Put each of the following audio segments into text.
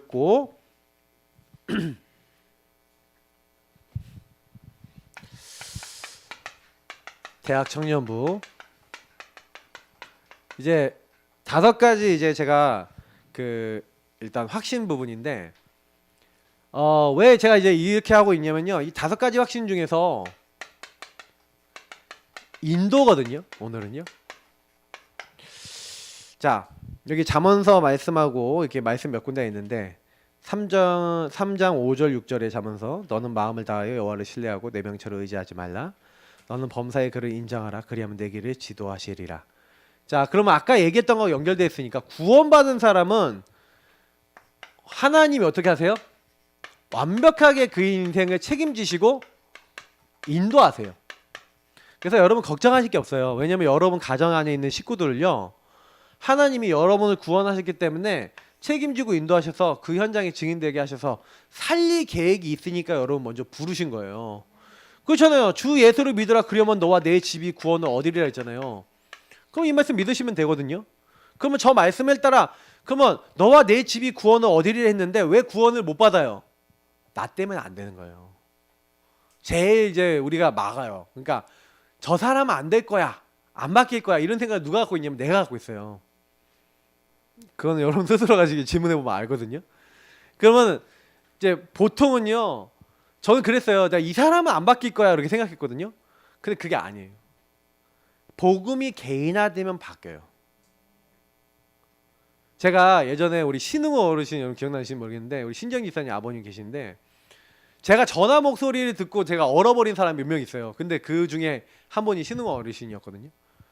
듣고 대학 청년부 이제 5가지 이제 제가 그 일단 확신 부분인데 왜 제가 이제 이렇게 하고 있냐면요. 이 5가지 확신 중에서 인도거든요. 오늘은요. 자, 여기 잠언서 말씀하고 이렇게 말씀 몇 군데 있는데 3장 5절 6절의 잠언서 너는 마음을 다하여 여호와를 신뢰하고 내 명철을 의지하지 말라. 너는 범사의 그를 인정하라. 그리하면 내 길을 지도하시리라. 자, 그러면 아까 얘기했던 거 연결돼 있으니까 구원받은 사람은 하나님이 어떻게 하세요? 완벽하게 그 인생을 책임지시고 인도하세요. 그래서 여러분 걱정하실 게 없어요. 왜냐면 여러분 가정 안에 있는 식구들을요, 하나님이 여러분을 구원하셨기 때문에 책임지고 인도하셔서 그 현장에 증인되게 하셔서 살릴 계획이 있으니까 여러분 먼저 부르신 거예요. 그렇잖아요. 주 예수를 믿으라. 그러면 너와 내 집이 구원을 얻으리라 했잖아요. 그럼 이 말씀 믿으시면 되거든요. 그러면 저 말씀에 따라 그러면 너와 내 집이 구원을 얻으리라 했는데 왜 구원을 못 받아요? 나 때문에 안 되는 거예요. 제일 이제 우리가 막아요. 그러니까 저 사람은 안 될 거야, 안 바뀔 거야, 이런 생각을 누가 갖고 있냐면 내가 갖고 있어요. 그거는 여러분 스스로가 지금 질문해 보면 알거든요. 그러면 이제 보통은요, 저는 그랬어요. 내가 이 사람은 안 바뀔 거야 이렇게 생각했거든요. 근데 그게 아니에요. 복음이 개인화되면 바뀌어요. 제가 예전에 우리 신흥호 어르신, 여러분 기억나시는지 모르겠는데 우리 신정 기사님 아버님 계신데 제가 전화 목소리를 듣고 제가 얼어버린 사람 몇 명 있어요. 근데 그 중에 한 분이 신흥호 어르신이었거든요.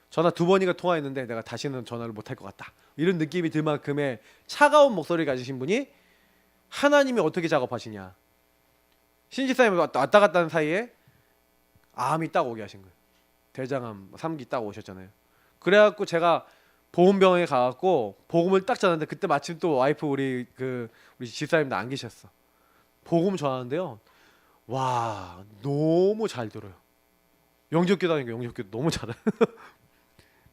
전화 2번이가 통화했는데 내가 다시는 전화를 못할 것 같다, 이런 느낌이 들 만큼의 차가운 목소리를 가지신 분이 하나님이 어떻게 작업하시냐, 신지사님이 왔다 갔다 하는 사이에 암이 딱 오게 하신 거예요. 대장암 3기 딱 오셨잖아요. 그래갖고 제가 보험병원에 가갖고 복음을 딱 전하는데 그때 마침 또 와이프 우리 집사님도 안 계셨어. 복음 전하는데요, 와 너무 잘 들어요. 영접기도 하니까 영접기도 너무 잘해요.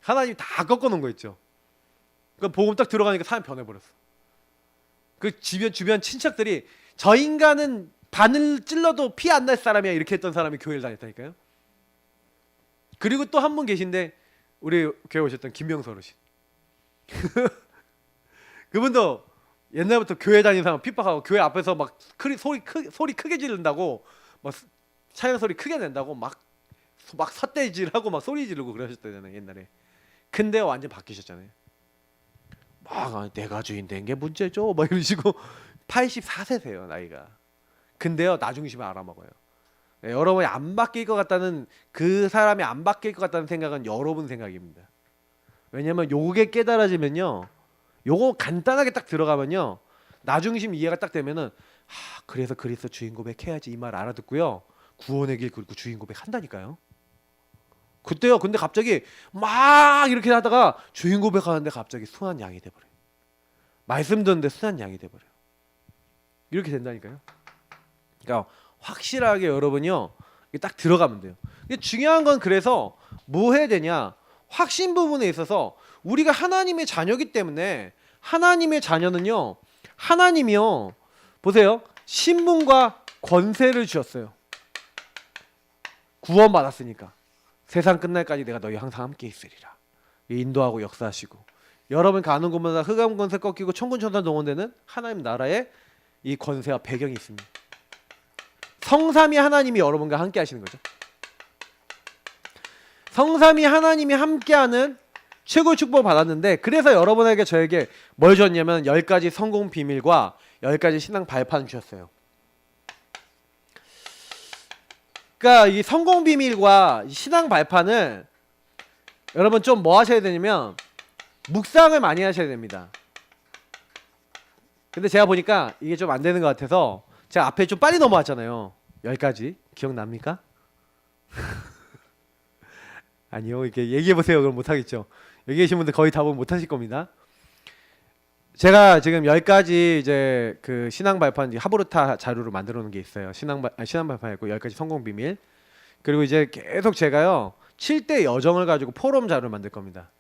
하나님 다 꺾어놓은 거 있죠. 그 복음 딱 들어가니까 사람이 변해버렸어. 그 주변 친척들이 저 인간은 바늘 찔러도 피 안 날 사람이야 이렇게 했던 사람이 교회를 다녔다니까요. 그리고 또 한 분 계신데 우리 교회 오셨던 김명수 어르신. 그분도 옛날부터 교회 다니는 사람 핍박하고 교회 앞에서 막 소리 크게 지른다고, 막 차량 소리 크게 낸다고 막 삿대질하고 막 소리 지르고 그러셨다잖아요 옛날에. 근데 완전 바뀌셨잖아요. 막 내가 주인 된 게 문제죠 막 이러시고 84세세요 나이가. 근데요 나중심을 알아먹어요. 네, 여러분이 안 바뀔 것 같다는, 그 사람이 안 바뀔 것 같다는 생각은 여러분 생각입니다. 왜냐면 요게 깨달아지면요, 요거 간단하게 딱 들어가면요, 나중심 이해가 딱 되면은 그래서 그리스도 주인 고백해야지 이 말 알아듣고요, 구원의 길 그리고 주인 고백 한다니까요. 그때요. 근데 갑자기 막 이렇게 하다가 주인 고백하는데 갑자기 순한 양이 돼버려요. 말씀 듣는데 순한 양이 돼버려요. 이렇게 된다니까요. 그러니까 확실하게 여러분이요 딱 들어가면 돼요. 중요한 건 그래서 뭐 해야 되냐, 확신 부분에 있어서 우리가 하나님의 자녀이기 때문에, 하나님의 자녀는요, 하나님이요 보세요, 신분과 권세를 주셨어요. 구원받았으니까 세상 끝날까지 내가 너희 항상 함께 있으리라 인도하고 역사하시고, 여러분 가는 곳마다 흑암 권세 꺾이고 천군 천사 동원되는 하나님 나라의 이 권세와 배경이 있습니다. 성삼위 하나님이 여러분과 함께 하시는 거죠. 성삼위 하나님이 함께하는 최고의 축복을 받았는데, 그래서 여러분에게 저에게 뭘 줬냐면 10가지 성공 비밀과 10가지 신앙 발판을 주셨어요. 그러니까 이 성공 비밀과 신앙 발판을 여러분 좀 뭐 하셔야 되냐면 묵상을 많이 하셔야 됩니다. 근데 제가 보니까 이게 좀 안 되는 것 같아서 제가 앞에 좀 빨리 넘어왔잖아요. 10가지 기억납니까? 아니요, 이렇게 얘기해보세요. 그럼 못하겠죠. 여기 계신 분들 거의 답은 못하실 겁니다. 제가 지금 10가지 이제 그 신앙 발판 하브루타 자료로 만들어 놓은 게 있어요. 신앙 발판 있고 10가지 성공 비밀. 그리고 이제 계속 제가요 7대 여정을 가지고 포럼 자료를 만들 겁니다.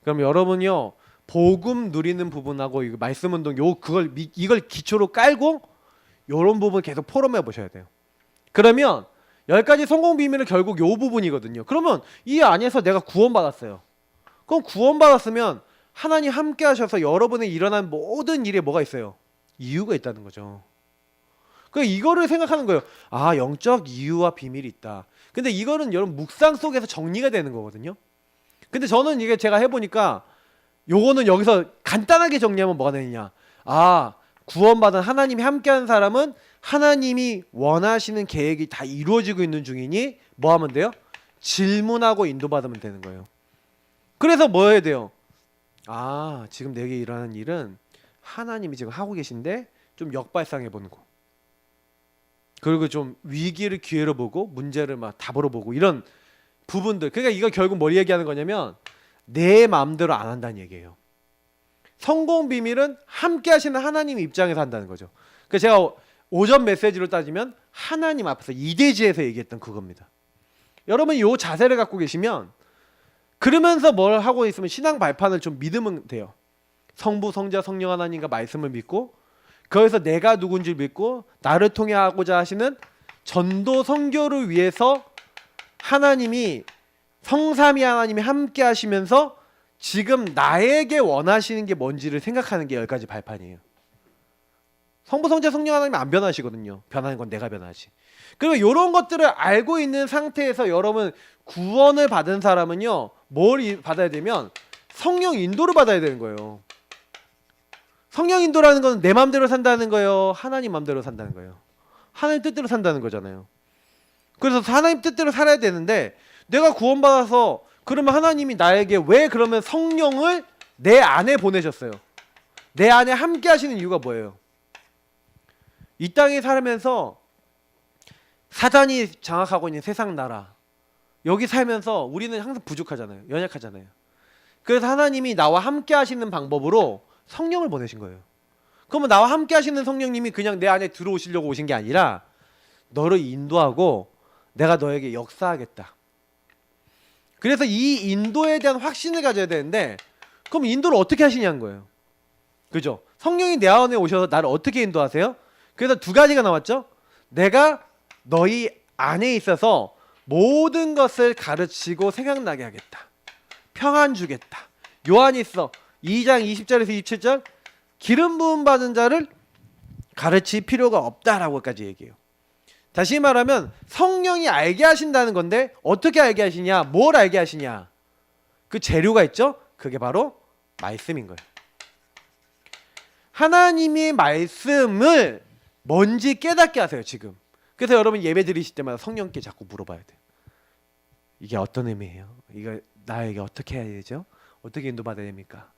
그럼 여러분이요 복음 누리는 부분하고 이거 말씀 운동 이걸 기초로 깔고 요런 부분 계속 포럼해 보셔야 돼요. 그러면 10가지 성공 비밀은 결국 요 부분이거든요. 그러면 이 안에서 내가 구원받았어요. 그럼 구원받았으면 하나님 함께 하셔서 여러분의 일어난 모든 일에 뭐가 있어요? 이유가 있다는 거죠. 그러니까 이거를 생각하는 거예요. 아, 영적 이유와 비밀이 있다. 근데 이거는 여러분 묵상 속에서 정리가 되는 거거든요. 근데 저는 이게 제가 해보니까 요거는 여기서 간단하게 정리하면 뭐가 되느냐. 아, 구원받은 하나님이 함께하는 사람은 하나님이 원하시는 계획이 다 이루어지고 있는 중이니 뭐 하면 돼요? 질문하고 인도받으면 되는 거예요. 그래서 뭐 해야 돼요? 아, 지금 내게 일어나는 일은 하나님이 지금 하고 계신데 좀 역발상해 보는 거. 그리고 좀 위기를 기회로 보고 문제를 막 답으로 보고 이런 부분들. 그러니까 이거 결국 뭘 얘기하는 거냐면 내 마음대로 안 한다는 얘기예요. 성공 비밀은 함께 하시는 하나님 입장에서 한다는 거죠. 그러니까 제가 오전 메시지로 따지면 하나님 앞에서 이대지에서 얘기했던 그겁니다. 여러분 이 자세를 갖고 계시면 그러면서 뭘 하고 있으면 신앙 발판을 좀 믿으면 돼요. 성부, 성자, 성령 하나님과 말씀을 믿고 거기서 내가 누군지 믿고 나를 통해 하고자 하시는 전도 선교를 위해서 하나님이 성삼위 하나님이 함께 하시면서 지금 나에게 원하시는 게 뭔지를 생각하는 게 10가지 발판이에요. 성부, 성자, 성령 하나님이 안 변하시거든요. 변하는 건 내가 변하지. 그리고 이런 것들을 알고 있는 상태에서 여러분 구원을 받은 사람은요, 뭘 받아야 되면 성령 인도를 받아야 되는 거예요. 성령 인도라는 건 내 마음대로 산다는 거예요, 하나님 마음대로 산다는 거예요. 하나님 뜻대로 산다는 거잖아요. 그래서 하나님 뜻대로 살아야 되는데 내가 구원받아서 그러면 하나님이 나에게 왜 그러면 성령을 내 안에 보내셨어요? 내 안에 함께 하시는 이유가 뭐예요? 이 땅에 살면서 사단이 장악하고 있는 세상 나라, 여기 살면서 우리는 항상 부족하잖아요. 연약하잖아요. 그래서 하나님이 나와 함께 하시는 방법으로 성령을 보내신 거예요. 그러면 나와 함께 하시는 성령님이 그냥 내 안에 들어오시려고 오신 게 아니라 너를 인도하고 내가 너에게 역사하겠다. 그래서 이 인도에 대한 확신을 가져야 되는데 그럼 인도를 어떻게 하시냐는 거예요. 그죠? 성령이 내 안에 오셔서 나를 어떻게 인도하세요? 그래서 2가지가 나왔죠. 내가 너희 안에 있어서 모든 것을 가르치고 생각나게 하겠다. 평안 주겠다. 요한일서 2장 20절에서 27절 기름 부음 받은 자를 가르칠 필요가 없다라고까지 얘기해요. 다시 말하면 성령이 알게 하신다는 건데 어떻게 알게 하시냐? 뭘 알게 하시냐? 그 재료가 있죠? 그게 바로 말씀인 거예요. 하나님의 말씀을 뭔지 깨닫게 하세요, 지금. 그래서 여러분 예배 드리실 때마다 성령께 자꾸 물어봐야 돼요. 이게 어떤 의미예요? 이거 나에게 어떻게 해야 되죠? 어떻게 인도받아야 됩니까?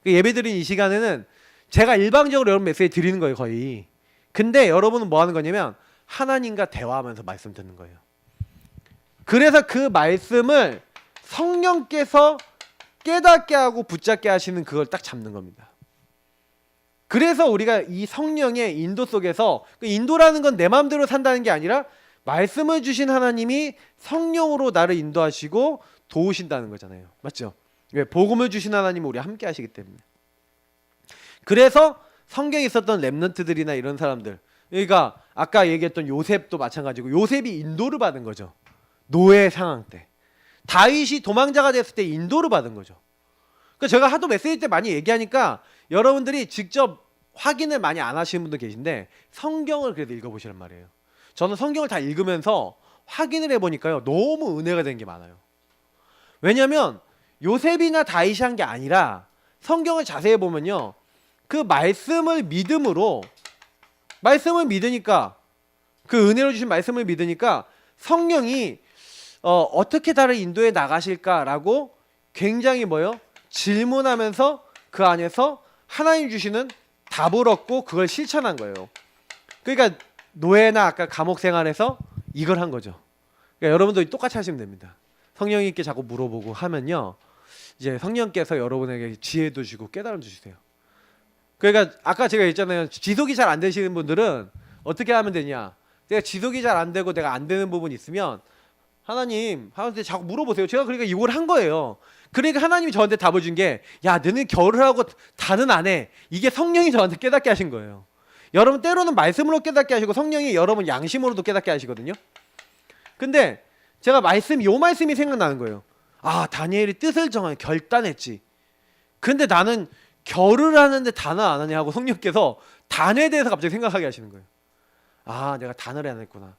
예배 드리는 이 시간에는 제가 일방적으로 여러분 메시지 드리는 거예요, 거의. 근데 여러분은 뭐 하는 거냐면 하나님과 대화하면서 말씀 듣는 거예요. 그래서 그 말씀을 성령께서 깨닫게 하고 붙잡게 하시는 그걸 딱 잡는 겁니다. 그래서 우리가 이 성령의 인도 속에서, 그 인도라는 건 내 마음대로 산다는 게 아니라 말씀을 주신 하나님이 성령으로 나를 인도하시고 도우신다는 거잖아요. 맞죠? 왜? 복음을 주신 하나님은 우리 함께 하시기 때문에. 그래서 성경에 있었던 렘넌트들이나 이런 사람들, 그러니까 아까 얘기했던 요셉도 마찬가지고 요셉이 인도를 받은 거죠. 노예 상황 때. 다윗이 도망자가 됐을 때 인도를 받은 거죠. 그러니까 제가 하도 메시지 때 많이 얘기하니까 여러분들이 직접 확인을 많이 안 하시는 분도 계신데 성경을 그래도 읽어보시란 말이에요. 저는 성경을 다 읽으면서 확인을 해보니까요, 너무 은혜가 된 게 많아요. 왜냐하면 요셉이나 다윗이 한 게 아니라 성경을 자세히 보면요, 그 말씀을 믿음으로, 말씀을 믿으니까, 그 은혜로 주신 말씀을 믿으니까 성령이 어떻게 나를 인도해 나가실까라고 굉장히 뭐요? 질문하면서 그 안에서 하나님 주시는 답을 얻고 그걸 실천한 거예요. 그러니까 노예나 아까 감옥 생활에서 이걸 한 거죠. 그러니까 여러분도 똑같이 하시면 됩니다. 성령님께 자꾸 물어보고 하면요, 이제 성령께서 여러분에게 지혜도 주고 깨달음 주시세요. 그러니까 아까 제가 했잖아요. 지속이 잘 안 되시는 분들은 어떻게 하면 되냐? 내가 지속이 잘 안 되고 내가 안 되는 부분이 있으면 하나님한테 자꾸 물어보세요. 제가 그러니까 이걸 한 거예요. 그러니까 하나님이 저한테 답을 준 게, 야, 너는 결을 하고 다는 안 해. 이게 성령이 저한테 깨닫게 하신 거예요. 여러분 때로는 말씀으로 깨닫게 하시고 성령이 여러분 양심으로도 깨닫게 하시거든요. 근데 제가 요 말씀이 생각나는 거예요. 아, 다니엘이 뜻을 정한 결단했지. 근데 나는 결을 하는데 단을 안 하냐 하고 성령께서 단에 대해서 갑자기 생각하게 하시는 거예요. 아, 내가 단을 해야 되겠구나.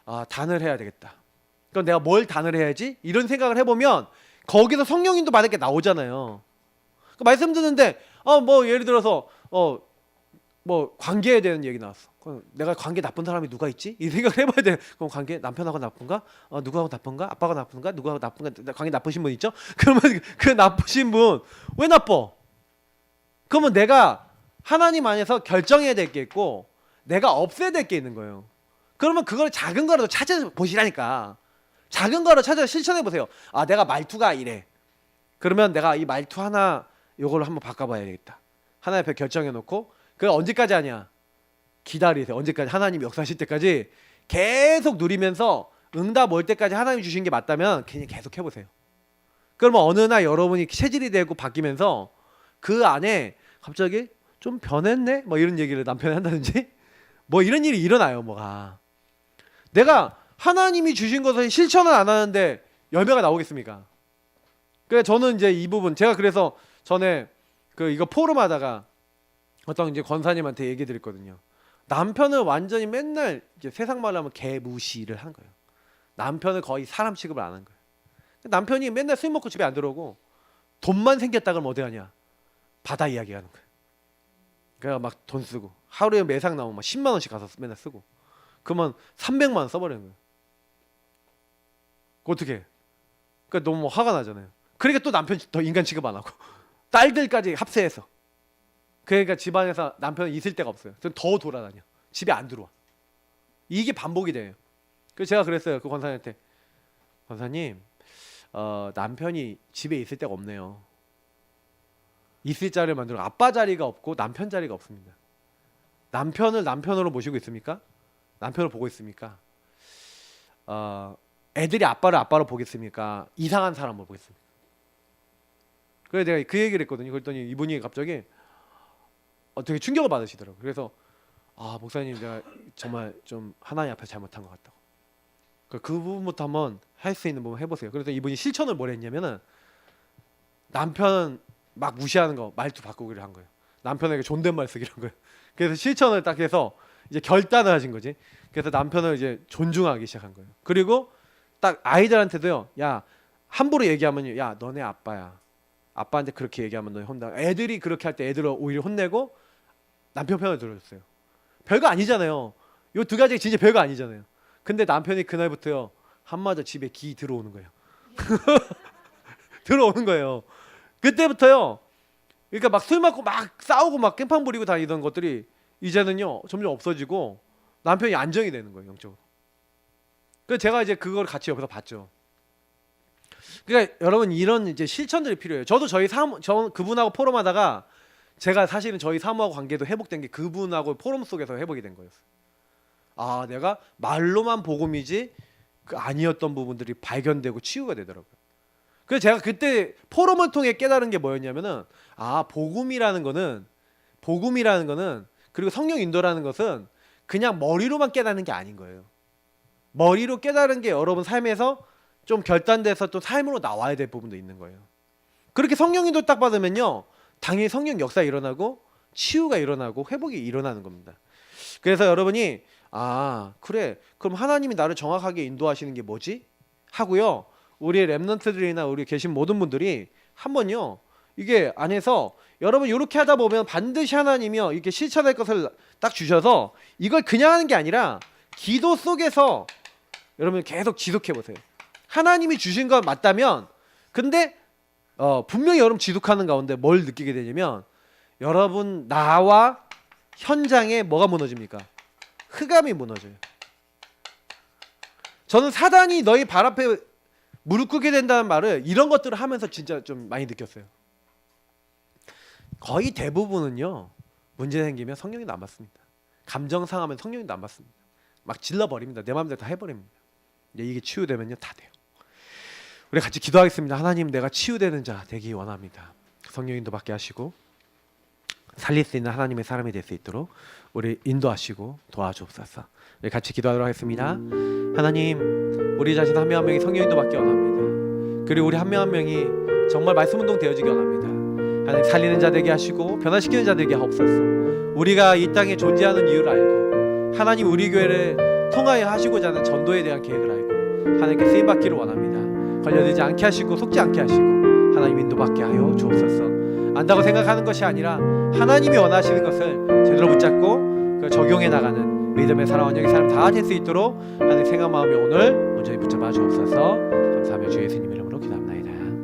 아, 단을 해야 되겠다. 그럼 내가 뭘 단을 해야지? 이런 생각을 해보면 거기서 성령님도 받을 게 나오잖아요. 그 말씀 듣는데 뭐 예를 들어서 뭐 관계에 대한 얘기 나왔어. 그럼 내가 관계 나쁜 사람이 누가 있지? 이 생각을 해봐야 돼. 그럼 관계 남편하고 나쁜가? 누구하고 나쁜가? 아빠가 나쁜가? 누구하고 나쁜가? 관계 나쁘신 분 있죠? 그러면 그 나쁘신 분 왜 나빠? 그러면 내가 하나님 안에서 결정해야 될 게 있고 내가 없애야 될 게 있는 거예요. 그러면 그걸 작은 거라도 찾아보시라니까. 작은 거로 찾아서 실천해 보세요. 아, 내가 말투가 이래. 그러면 내가 이 말투 하나 요걸로 한번 바꿔봐야 되겠다. 하나님 앞에 결정해 놓고 그걸 언제까지 하냐? 기다리세요. 언제까지? 하나님이 역사하실 때까지 계속 누리면서 응답 올 때까지 하나님이 주신 게 맞다면 그냥 계속 해보세요. 그러면 어느 날 여러분이 체질이 되고 바뀌면서 그 안에 갑자기 좀 변했네? 뭐 이런 얘기를 남편이 한다든지 뭐 이런 일이 일어나요. 뭐가 내가 하나님이 주신 것을 실천을 안 하는데 열매가 나오겠습니까? 그래 저는 이제 이 부분 제가 그래서 전에 이거 포럼 하다가 어떤 이제 권사님한테 얘기 드렸거든요. 남편을 완전히 맨날 이제 세상 말로 하면 개무시를 한 거예요. 남편을 거의 사람 취급을 안 한 거예요. 남편이 맨날 술 먹고 집에 안 들어오고 돈만 생겼다 그러면 어디 하냐? 바다 이야기 하는 거예요. 그래서 막 돈 쓰고 하루에 매상 나오면 막 10만 원씩 가서 맨날 쓰고 그러면 300만 원 써버리는 거예요. 어떻게 해? 그러니까 너무 화가 나잖아요. 그러니까 또 남편 더 인간 취급 안 하고 딸들까지 합세해서 그러니까 집안에서 남편은 있을 데가 없어요. 더 돌아다녀. 집에 안 들어와. 이게 반복이 돼요. 그래서 제가 그랬어요. 그 권사님한테. 권사님, 남편이 집에 있을 데가 없네요. 있을 자리를 만들어 아빠 자리가 없고 남편 자리가 없습니다. 남편을 남편으로 모시고 있습니까? 남편을 보고 있습니까? 애들이 아빠를 아빠로 보겠습니까? 이상한 사람으로 보겠습니까? 그래서 내가 그 얘기를 했거든요. 그랬더니 이분이 갑자기 되게 충격을 받으시더라고요. 그래서 목사님 제가 정말 좀 하나님 앞에 잘못한 것 같다고. 그 부분부터 한번 할 수 있는 부분 해보세요. 그래서 이분이 실천을 뭘 했냐면은 남편 막 무시하는 거 말투 바꾸기를 한 거예요. 남편에게 존댓말 쓰기를 한 거예요. 그래서 실천을 딱 해서 이제 결단을 하신 거지. 그래서 남편을 이제 존중하기 시작한 거예요. 그리고 딱 아이들한테도요. 야 함부로 얘기하면 야 너네 아빠야. 아빠한테 그렇게 얘기하면 너네 혼나. 애들이 그렇게 할 때 애들을 오히려 혼내고 남편 편을 들어줬어요. 별거 아니잖아요. 요 두 가지 진짜 별거 아니잖아요. 근데 남편이 그날부터요 한마디 집에 기 들어오는 거예요. 들어오는 거예요. 그때부터요. 그러니까 막 술 먹고 막 싸우고 막 깽판 부리고 다니던 것들이 이제는요 점점 없어지고 남편이 안정이 되는 거예요 영적으로. 그래서 제가 이제 그걸 같이 옆에서 봤죠. 그러니까 여러분 이런 이제 실천들이 필요해요. 저도 저 그분하고 포럼하다가 제가 사실은 저희 사모하고 관계도 회복된 게 그분하고 포럼 속에서 회복이 된 거였어요. 내가 말로만 복음이지 아니었던 부분들이 발견되고 치유가 되더라고요. 그래서 제가 그때 포럼을 통해 깨달은 게 뭐였냐면은 복음이라는 거는 그리고 성령 인도라는 것은 그냥 머리로만 깨닫는 게 아닌 거예요. 머리로 깨달은 게 여러분 삶에서 좀 결단돼서 또 삶으로 나와야 될 부분도 있는 거예요. 그렇게 성령 인도 딱 받으면요 당연히 성령 역사 일어나고 치유가 일어나고 회복이 일어나는 겁니다. 그래서 여러분이 그래 그럼 하나님이 나를 정확하게 인도하시는 게 뭐지? 하고요 우리 랩런트들이나 우리 계신 모든 분들이 한번요 이게 안에서 여러분 이렇게 하다 보면 반드시 하나님이요 이렇게 실천할 것을 딱 주셔서 이걸 그냥 하는 게 아니라 기도 속에서 여러분 계속 지속해 보세요. 하나님이 주신 건 맞다면 근데 분명히 여러분 지속하는 가운데 뭘 느끼게 되냐면 여러분 나와 현장에 뭐가 무너집니까? 흑암이 무너져요. 저는 사단이 너희 발 앞에 무릎 꿇게 된다는 말을 이런 것들을 하면서 진짜 좀 많이 느꼈어요. 거의 대부분은요 문제 생기면 성령이 안 받습니다. 감정 상하면 성령이 안 받습니다. 막 질러버립니다. 내 마음대로 다 해버립니다. 이제 이게 치유되면요 다 돼요. 우리 같이 기도하겠습니다. 하나님, 내가 치유되는 자 되기 원합니다. 성령 인도받게 하시고 살릴 수 있는 하나님의 사람이 될 수 있도록 우리 인도하시고 도와주옵소서. 우리 같이 기도하도록 하겠습니다. 하나님, 우리 자신 한 명 한 명이 성령 인도받게 원합니다. 그리고 우리 한 명 한 명이 정말 말씀 운동 되어지기 원합니다. 하나님, 살리는 자 되게 하시고 변화시키는 자 되게 하옵소서. 우리가 이 땅에 존재하는 이유를 알고 하나님 우리 교회를 통하여 하시고자 하는 전도에 대한 계획을 알고 하나님께 쓰임받기를 원합니다. 걸려들지 않게 하시고 속지 않게 하시고 하나님 인도받게 하여 주옵소서. 안다고 생각하는 것이 아니라 하나님이 원하시는 것을 제대로 붙잡고 그 적용해 나가는 믿음의 사랑 원영의 사람 다 될 수 있도록 하나님 생각 마음이 오늘 온전히 붙잡아 주옵소서. 감사하며 주 예수님 이름으로